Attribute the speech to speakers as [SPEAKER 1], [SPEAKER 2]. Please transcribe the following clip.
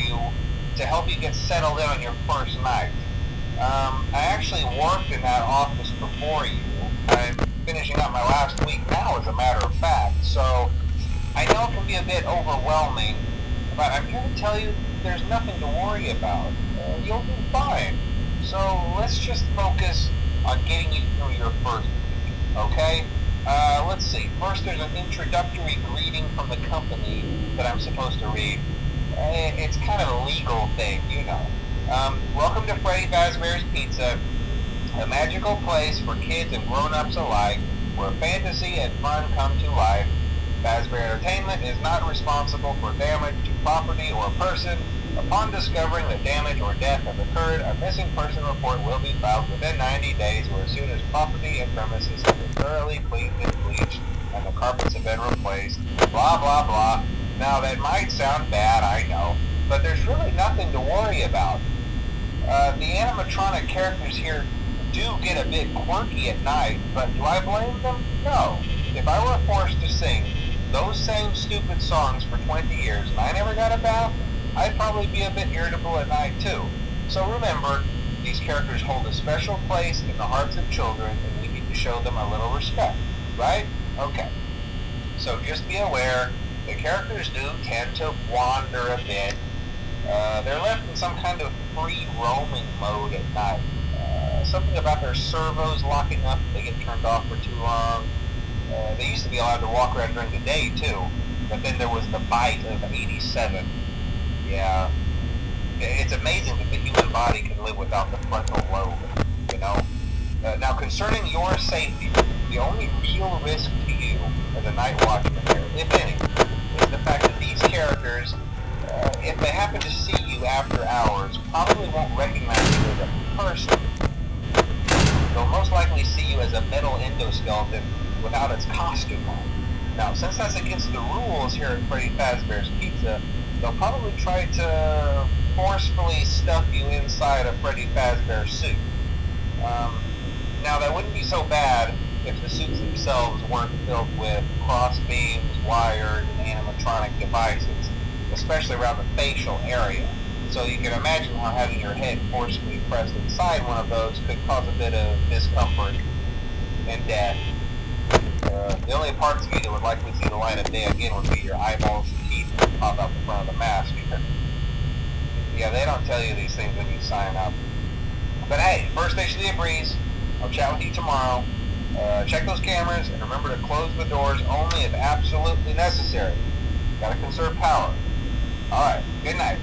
[SPEAKER 1] you to help you get settled in on your first night. I actually worked in that office before you. I'm finishing up my last week now, as a matter of fact, so I know it can be a bit overwhelming, but I'm here to tell you there's nothing to worry about. You'll do fine. So let's just focus on getting you through your first week, okay? Let's see. First, there's an introductory greeting from the company that I'm supposed to read. It's kind of a legal thing, you know. Welcome to Freddy Fazbear's Pizza, a magical place for kids and grown-ups alike, where fantasy and fun come to life. Fazbear Entertainment is not responsible for damage to property or person. Upon discovering that damage or death have occurred, a missing person report will be filed within 90 days or as soon as property and premises have been thoroughly cleaned and bleached and the carpets have been replaced. Blah, blah, blah. Now, that might sound bad, I know, but there's really nothing to worry about. The animatronic characters here do get a bit quirky at night, but do I blame them? No. If I were forced to sing those same stupid songs for 20 years and I never got a bath, I'd probably be a bit irritable at night too. So remember, these characters hold a special place in the hearts of children and we need to show them a little respect, right? Okay. So just be aware, the characters do tend to wander a bit. They're left in some kind of free roaming mode at night. Something about their servos locking up if they get turned off for too long. They used to be allowed to walk around during the day too, but then there was the bite of 87. Yeah, it's amazing that the human body can live without the frontal lobe, you know? Now, concerning your safety, the only real risk to you as a night watchman here, if any, is the fact that these characters, if they happen to see you after hours, probably won't recognize you as a person. They'll most likely see you as a metal endoskeleton without its costume on. Now, since that's against the rules here at Freddy Fazbear's Pizza, they'll probably try to forcefully stuff you inside a Freddy Fazbear suit. Now, that wouldn't be so bad if the suits themselves weren't filled with cross beams, wires, and animatronic devices, especially around the facial area. So you can imagine how having your head forcefully pressed inside one of those could cause a bit of discomfort and death. The only parts of you that would likely see the light of day again would be your eyeballs and teeth that pop out the front of the mask. Yeah, they don't tell you these things when you sign up. But hey, first station of the breeze. I'll chat with you tomorrow. Check those cameras and remember to close the doors only if absolutely necessary. Gotta conserve power. Alright, good night.